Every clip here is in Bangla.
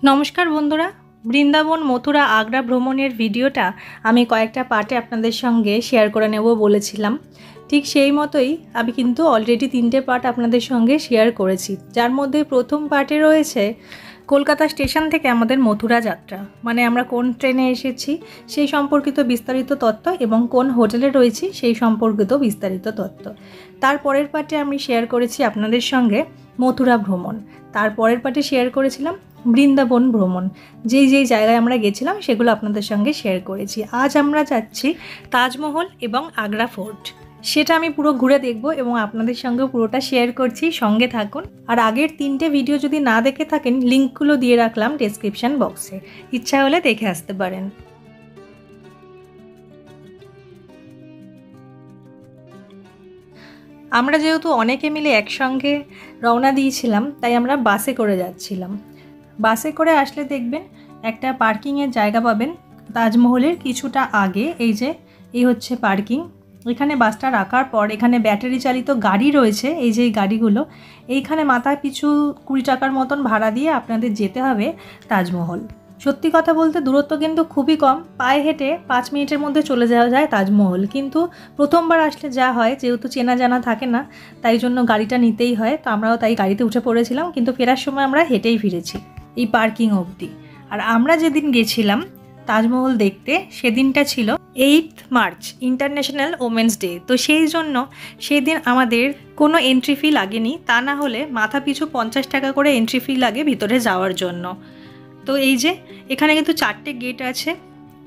নমস্কার বন্ধুরা, বৃন্দাবন মথুরা আগ্রা ভ্রমণের ভিডিওটা আমি কয়েকটা পার্টে আপনাদের সঙ্গে শেয়ার করে নেব বলেছিলাম। ঠিক সেই মতোই আমি কিন্তু অলরেডি 3টে পার্ট আপনাদের সঙ্গে শেয়ার করেছি, যার মধ্যে প্রথম পার্টে রয়েছে কলকাতা স্টেশন থেকে আমাদের মথুরা যাত্রা, মানে আমরা কোন ট্রেনে এসেছি সেই সম্পর্কিত বিস্তারিত তথ্য এবং কোন হোটেলে রয়েছি সেই সম্পর্কিত বিস্তারিত তথ্য। তারপরের পার্টে আমি শেয়ার করেছি আপনাদের সঙ্গে মথুরা ভ্রমণ, তারপরের পার্টে শেয়ার করেছিলাম বৃন্দাবন ভ্রমণ, যেই জায়গায় আমরা গেছিলাম সেগুলো আপনাদের সঙ্গে শেয়ার করেছি। আজ আমরা যাচ্ছি তাজমহল এবং আগ্রা ফোর্ট, সেটা আমি পুরো ঘুরে দেখব এবং আপনাদের সঙ্গে পুরোটা শেয়ার করছি, সঙ্গে থাকুন। আর আগের 3টে ভিডিও যদি না দেখে থাকেন, লিঙ্কগুলো দিয়ে রাখলাম ডেসক্রিপশন বক্সে, ইচ্ছা হলে দেখে আসতে পারেন। আমরা যেহেতু অনেকে মিলে একসঙ্গে রওনা দিয়েছিলাম, তাই আমরা বাসে করে যাচ্ছিলাম। বাসে করে আসলে দেখবেন একটা পার্কিংয়ের জায়গা পাবেন তাজমহলের কিছুটা আগে। এই হচ্ছে পার্কিং। এখানে বাসটা রাখার পর এখানে ব্যাটারি চালিত গাড়ি রয়েছে, এই গাড়িগুলো, এইখানে মাথা পিছু 20 টাকার মতন ভাড়া দিয়ে আপনাদের যেতে হবে তাজমহল। সত্যি কথা বলতে দূরত্ব কিন্তু খুবই কম, পায়ে হেঁটে 5 মিনিটের মধ্যে চলে যাওয়া যায় তাজমহল। কিন্তু প্রথমবার আসলে যা হয়, যেহেতু চেনা জানা থাকে না, তাই জন্য গাড়িটা নিতেই হয়। তো আমরাও তাই গাড়িতে উঠে পড়েছিলাম, কিন্তু ফেরার সময় আমরা হেঁটেই ফিরেছি এই পার্কিং অবধি। আর আমরা যেদিন গেছিলাম তাজমহল দেখতে, সেদিনটা ছিল 8 মার্চ, ইন্টারন্যাশনাল ওমেন্স ডে। তো সেই জন্য সেদিন আমাদের কোনো এন্ট্রি ফি লাগেনি, তা না হলে মাথা পিছু 50 টাকা করে এন্ট্রি ফি লাগে ভিতরে যাওয়ার জন্য। তো এখানে কিন্তু 4টে গেট আছে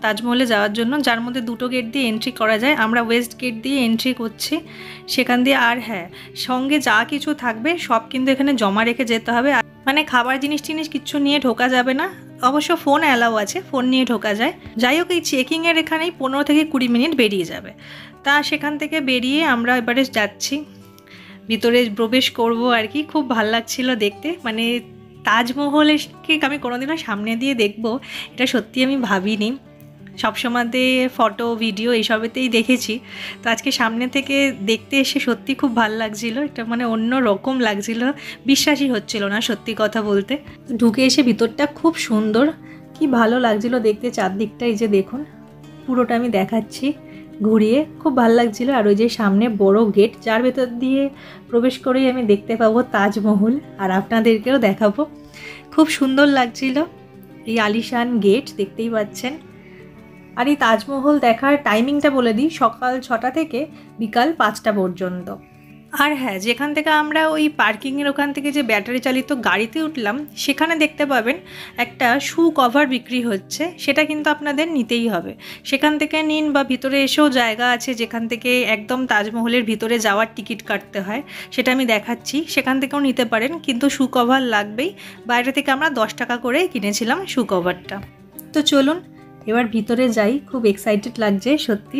তাজমহলে যাওয়ার জন্য, যার মধ্যে 2টো গেট দিয়ে এন্ট্রি করা যায়। আমরা ওয়েস্ট গেট দিয়ে এন্ট্রি করছি সেখান দিয়ে। আর হ্যাঁ, সঙ্গে যা কিছু থাকবে সব কিন্তু এখানে জমা রেখে যেতে হবে, মানে খাবার জিনিস কিচ্ছু নিয়ে ঢোকা যাবে না। অবশ্য ফোন অ্যালাউ আছে, ফোন নিয়ে ঢোকা যায়। যাই হোক, এই চেকিংয়ের এখানেই 15 থেকে 20 মিনিট বেরিয়ে যাবে। তা সেখান থেকে বেরিয়ে আমরা এবারে যাচ্ছি ভিতরে, প্রবেশ করব আর কি। খুব ভাল লাগছিল দেখতে, মানে তাজমহলকে আমি কোনোদিনও সামনে দিয়ে দেখব এটা সত্যি আমি ভাবিনি। সবসময়তে ফটো ভিডিও এইসবেতেই দেখেছি, তো আজকে সামনে থেকে দেখতে এসে সত্যি খুব ভালো লাগছিল। এটা মানে অন্য রকম লাগছিল, বিশ্বাসই হচ্ছিল না সত্যি কথা বলতে। ঢুকে এসে ভিতরটা খুব সুন্দর, কি ভালো লাগছিল দেখতে চারদিকটা। এই যে দেখুন, পুরোটা আমি দেখাচ্ছি ঘুরিয়ে, খুব ভালো লাগছিল। আর ওই যে সামনে বড় গেট, যার ভেতর দিয়ে প্রবেশ করেই আমি দেখতে পাবো তাজমহল, আর আপনাদেরকেও দেখাবো। খুব সুন্দর লাগছিল এই আলিশান গেট, দেখতেই পাচ্ছেন। আর এই তাজমহল দেখার টাইমিংটা বলে দিই, সকাল 6টা থেকে বিকাল 5টা পর্যন্ত। আর হ্যাঁ, যেখান থেকে আমরা ওই পার্কিংয়ের ওখান থেকে যে ব্যাটারি চালিত গাড়িতে উঠলাম, সেখানে দেখতে পাবেন একটা শু কভার বিক্রি হচ্ছে, সেটা কিন্তু আপনাদের নিতেই হবে। সেখান থেকে নিন, বা ভিতরে এসেও জায়গা আছে যেখান থেকে একদম তাজমহলের ভিতরে যাওয়ার টিকিট কাটতে হয়, সেটা আমি দেখাচ্ছি, সেখান থেকেও নিতে পারেন, কিন্তু শু কভার লাগবেই। বাইরে থেকে আমরা 10 টাকা করে কিনেছিলাম শু কভারটা। তো চলুন এবার ভিতরে যাই, খুব এক্সাইটেড লাগছে সত্যি।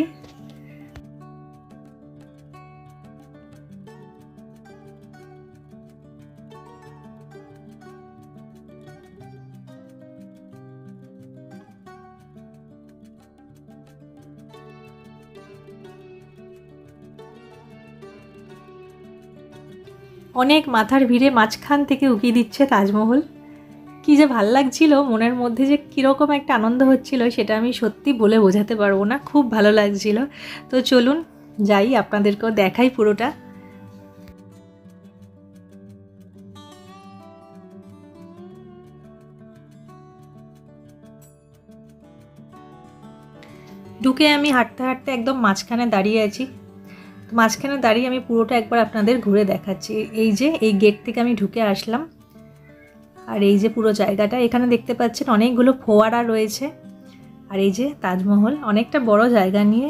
অনেক মাথার ভিড়ে মাঝখান থেকে উকিয়ে দিচ্ছে তাজমহল। কি যে ভাল লাগছিল, মনের মধ্যে যে কীরকম একটা আনন্দ হচ্ছিল সেটা আমি সত্যি বলে বোঝাতে পারবো না, খুব ভালো লাগছিল। তো চলুন যাই, আপনাদেরকেও দেখাই পুরোটা। ঢুকে আমি হাঁটতে হাঁটতে একদম মাঝখানে দাঁড়িয়ে আছি। মাঝখানে দাঁড়িয়ে আমি পুরোটা একবার আপনাদের ঘুরে দেখাচ্ছি। এই গেট থেকে আমি ঢুকে আসলাম, আর এই যে পুরো জায়গাটা এখানে দেখতে পাচ্ছেন অনেকগুলো ফোয়ারা রয়েছে। আর এই যে তাজমহল, অনেকটা বড় জায়গা নিয়ে,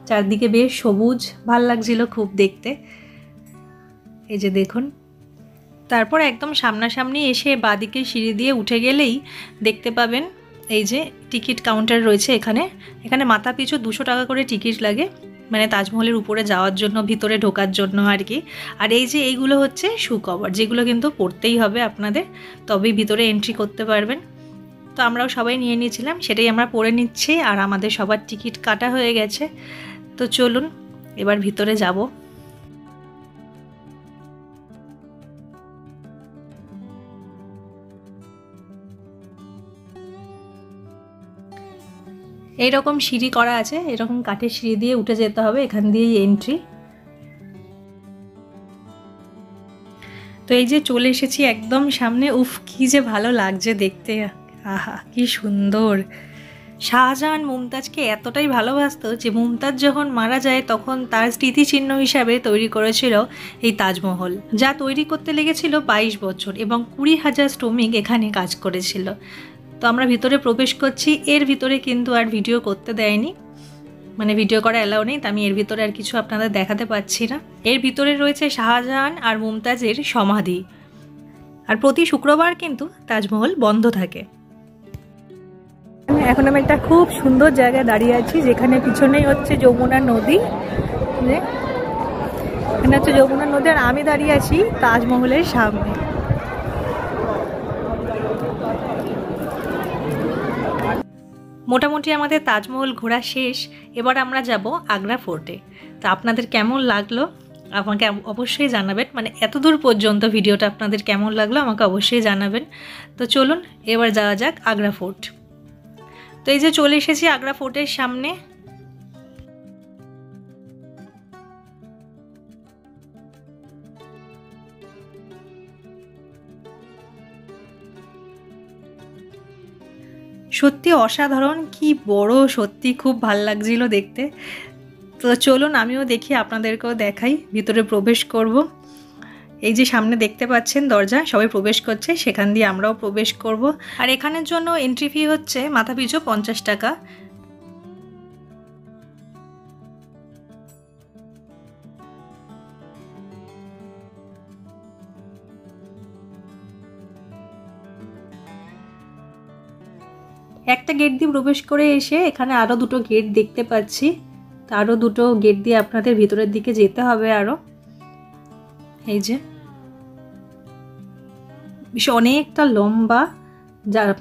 চারদিকে বেশ সবুজ, ভাল লাগছিল খুব দেখতে। এই যে দেখুন, তারপর একদম সামনাসামনি এসে বাঁদিকে সিঁড়ি দিয়ে উঠে গেলেই দেখতে পাবেন এই যে টিকিট কাউন্টার রয়েছে। এখানে মাথা পিছু 200 টাকা করে টিকিট লাগে, মানে তাজমহলের উপরে যাওয়ার জন্য, ভিতরে ঢোকার জন্য আর কি। আর এইগুলো হচ্ছে শু কভার, যেগুলো কিন্তু পরতেই হবে আপনাদের, তবেই ভিতরে এন্ট্রি করতে পারবেন। তো আমরাও সবাই নিয়ে নিয়েছিলাম, সেটাই আমরা পরে নিচ্ছি। আর আমাদের সবার টিকিট কাটা হয়ে গেছে। তো চলুন এবার ভিতরে যাব। এইরকম সিঁড়ি করা আছে, এরকম কাঠের সিঁড়ি দিয়ে উঠে যেতে হবে, এখান দিয়েই এন্ট্রি। তো এই যে চলে এসেছি একদম সামনে। উফ, কি যে ভালো লাগছে দেখতে, আহা কি সুন্দর। শাহজাহান মুমতাজকে এতটাই ভালোবাসতো যে মুমতাজ যখন মারা যায় তখন তার স্মৃতিচিহ্ন হিসাবে তৈরি করেছিল এই তাজমহল, যা তৈরি করতে লেগেছিল 22 বছর এবং 20,000 শ্রমিক এখানে কাজ করেছিল। তো আমরা ভিতরে প্রবেশ করছি। এর ভিতরে কিন্তু আর ভিডিও করতে দেয়নি, মানে ভিডিও করা অ্যালাউ নেই, তো আমি এর ভিতরে আর কিছু আপনাদের দেখাতে পাচ্ছি না। এর ভিতরে রয়েছে শাহজাহান আর মুমতাজের সমাধি। আর প্রতি শুক্রবার কিন্তু তাজমহল বন্ধ থাকে। এখন আমি একটা খুব সুন্দর জায়গায় দাঁড়িয়ে আছি, যেখানে পিছনেই হচ্ছে যমুনা নদী। এখানে হচ্ছে যমুনা নদী আর আমি দাঁড়িয়ে আছি তাজমহলের সামনে। মোটামুটি আমাদের তাজমহল ঘোরা শেষ। এবার আমরা যাব আগ্রা ফোর্টে। তো আপনাদের কেমন লাগলো আমাকে অবশ্যই জানাবেন, মানে এতদূর পর্যন্ত ভিডিওটা আপনাদের কেমন লাগলো আমাকে অবশ্যই জানাবেন। তো চলুন এবার যাওয়া যাক আগ্রা ফোর্ট। তো এই যে চলে এসেছি আগ্রা ফোর্টের সামনে। সত্যি অসাধারণ, কি বড়, সত্যি খুব ভাল লাগছিল দেখতে। তো চলুন আমিও দেখি, আপনাদেরকেও দেখাই। ভিতরে প্রবেশ করব। এই যে সামনে দেখতে পাচ্ছেন দরজা, সবাই প্রবেশ করছে, সেখান দিয়ে আমরাও প্রবেশ করব। আর এখানের জন্য এন্ট্রি ফি হচ্ছে মাথাপিছু 50 টাকা। একটা গেট দিয়ে প্রবেশ করে এসে এখানে আরও দুটো গেট দেখতে পাচ্ছি। তো আরও দুটো গেট দিয়ে আপনাদের ভিতরের দিকে যেতে হবে আরও। এই যে বেশ অনেকটা লম্বা,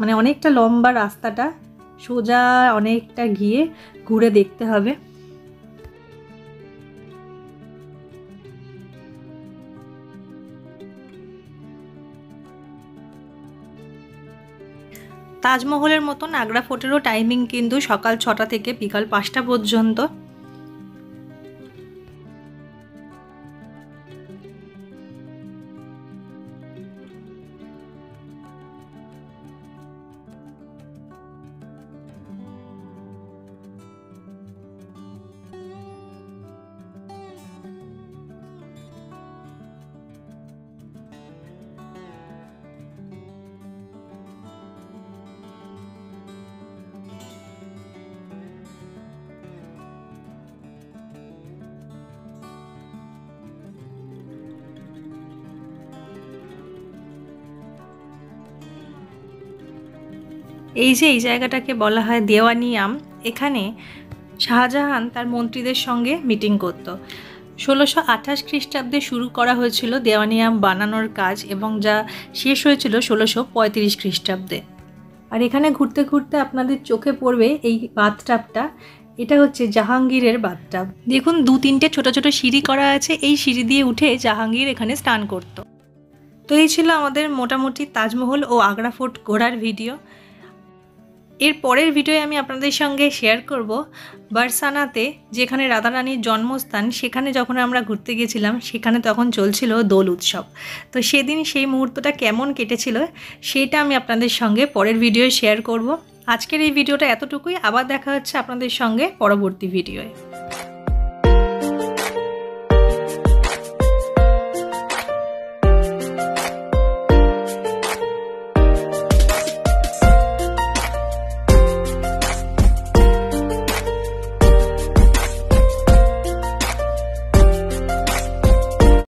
মানে অনেকটা লম্বা রাস্তাটা, সোজা অনেকটা গিয়ে ঘুরে দেখতে হবে। তাজমহলের মতন আগ্রা ফোর্টেরও টাইমিং কিন্তু সকাল 6টা থেকে বিকাল 5টা পর্যন্ত। এই যে এই জায়গাটাকে বলা হয় দেওয়ানিয়াম। এখানে শাহজাহান তার মন্ত্রীদের সঙ্গে মিটিং করত। 1628 খ্রিস্টাব্দে শুরু করা হয়েছিল দেওয়ানিয়াম বানানোর কাজ এবং যা শেষ হয়েছিল 1635 খ্রিস্টাব্দে। আর এখানে ঘুরতে ঘুরতে আপনাদের চোখে পড়বে এই বাথটাবটা। এটা হচ্ছে জাহাঙ্গীরের বাথটাব। দেখুন 2-3টে ছোট ছোট সিঁড়ি করা আছে, এই সিঁড়ি দিয়ে উঠে জাহাঙ্গীর এখানে স্নান করত। তো এই ছিল আমাদের মোটামুটি তাজমহল ও আগ্রা ফোর্ট ঘোরার ভিডিও। এর পরের ভিডিওয়ে আমি আপনাদের সঙ্গে শেয়ার করব বারসানাতে, যেখানে রাধারানীর জন্মস্থান, সেখানে যখন আমরা ঘুরতে গেছিলাম সেখানে তখন চলছিল দোল উৎসব। তো সেদিন সেই মুহূর্তটা কেমন কেটেছিল সেটা আমি আপনাদের সঙ্গে পরের ভিডিওয়ে শেয়ার করব। আজকের এই ভিডিওটা এতটুকুই। আবার দেখা হচ্ছে আপনাদের সঙ্গে পরবর্তী ভিডিওয়ে।